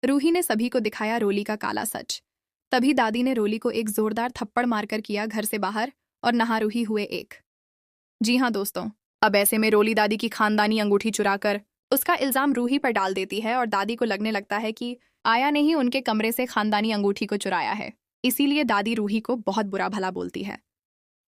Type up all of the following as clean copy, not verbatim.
रूही ने सभी को दिखाया रोली का काला सच। तभी दादी ने रोली को एक जोरदार थप्पड़ मारकर किया घर से बाहर और नहारूही हुए एक। जी हाँ दोस्तों, अब ऐसे में रोली दादी की खानदानी अंगूठी चुराकर उसका इल्जाम रूही पर डाल देती है और दादी को लगने लगता है कि आया ने ही उनके कमरे से खानदानी अंगूठी को चुराया है। इसीलिए दादी रूही को बहुत बुरा भला बोलती है।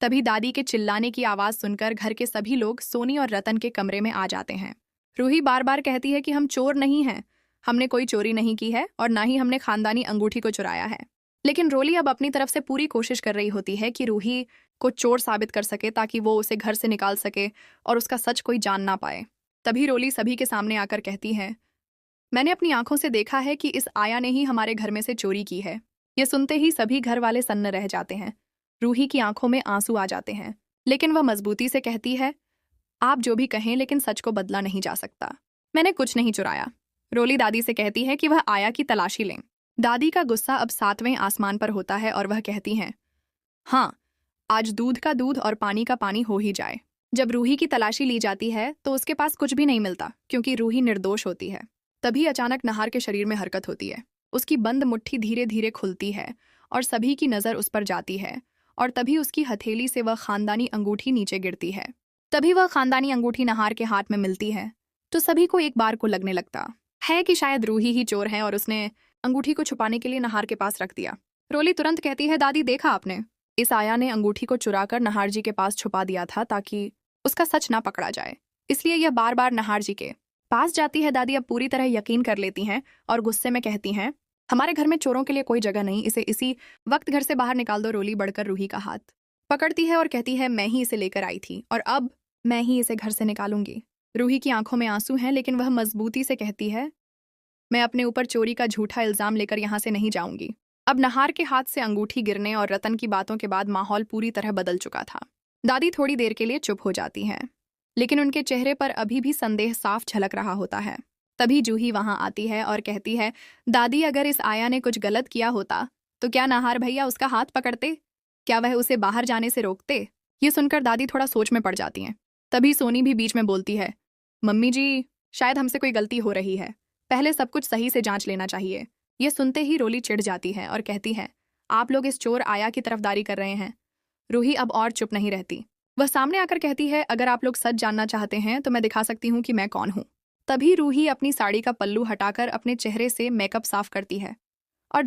तभी दादी के चिल्लाने की आवाज सुनकर घर के सभी लोग सोनी और रतन के कमरे में आ जाते हैं। रूही बार बार कहती है कि हम चोर नहीं हैं, हमने कोई चोरी नहीं की है और ना ही हमने खानदानी अंगूठी को चुराया है। लेकिन रोली अब अपनी तरफ से पूरी कोशिश कर रही होती है कि रूही को चोर साबित कर सके ताकि वो उसे घर से निकाल सके और उसका सच कोई जान ना पाए। तभी रोली सभी के सामने आकर कहती है, मैंने अपनी आंखों से देखा है कि इस आया ने ही हमारे घर में से चोरी की है। ये सुनते ही सभी घर वाले सन्न रह जाते हैं। रूही की आंखों में आंसू आ जाते हैं, लेकिन वह मजबूती से कहती है, आप जो भी कहें लेकिन सच को बदला नहीं जा सकता। मैंने कुछ नहीं चुराया। रोली दादी से कहती है कि वह आया की तलाशी लें। दादी का गुस्सा अब 7वें आसमान पर होता है और वह कहती हैं, हाँ, आज दूध का दूध और पानी का पानी हो ही जाए। जब रूही की तलाशी ली जाती है तो उसके पास कुछ भी नहीं मिलता क्योंकि रूही निर्दोष होती है। तभी अचानक नहार के शरीर में हरकत होती है। उसकी बंद मुट्ठी धीरे धीरे खुलती है और सभी की नज़र उस पर जाती है और तभी उसकी हथेली से वह खानदानी अंगूठी नीचे गिरती है। तभी वह खानदानी अंगूठी नहार के हाथ में मिलती है तो सभी को एक बार को लगने लगता है कि शायद रूही ही चोर है और उसने अंगूठी को छुपाने के लिए नहार के पास रख दिया। रोली तुरंत कहती है, दादी देखा आपने, इस आया ने अंगूठी को चुराकर नहार जी के पास छुपा दिया था ताकि उसका सच ना पकड़ा जाए, इसलिए यह बार बार नहार जी के पास जाती है। दादी अब पूरी तरह यकीन कर लेती हैं और गुस्से में कहती हैं, हमारे घर में चोरों के लिए कोई जगह नहीं, इसे इसी वक्त घर से बाहर निकाल दो। रोली बढ़कर रूही का हाथ पकड़ती है और कहती है, मैं ही इसे लेकर आई थी और अब मैं ही इसे घर से निकालूंगी। रूही की आंखों में आंसू हैं लेकिन वह मजबूती से कहती है, मैं अपने ऊपर चोरी का झूठा इल्जाम लेकर यहाँ से नहीं जाऊंगी। अब नहार के हाथ से अंगूठी गिरने और रतन की बातों के बाद माहौल पूरी तरह बदल चुका था। दादी थोड़ी देर के लिए चुप हो जाती हैं, लेकिन उनके चेहरे पर अभी भी संदेह साफ झलक रहा होता है। तभी जूही वहां आती है और कहती है, दादी अगर इस आया ने कुछ गलत किया होता तो क्या नहार भैया उसका हाथ पकड़ते? क्या वह उसे बाहर जाने से रोकते? ये सुनकर दादी थोड़ा सोच में पड़ जाती हैं। तभी सोनी भी बीच में बोलती है, मम्मी जी, शायद हमसे कोई गलती हो रही है, पहले सब कुछ सही से जांच लेना चाहिए। ये सुनते ही रोली चिढ़ जाती है और कहती है, आप लोग इस चोर आया की तरफदारी कर रहे हैं। रूही अब और चुप नहीं रहती। वह सामने आकर कहती है, अगर आप लोग सच जानना चाहते हैं तो मैं दिखा सकती हूँ कि मैं कौन हूँ। तभी रूही अपनी साड़ी का पल्लू हटाकर अपने चेहरे से मेकअप साफ करती है और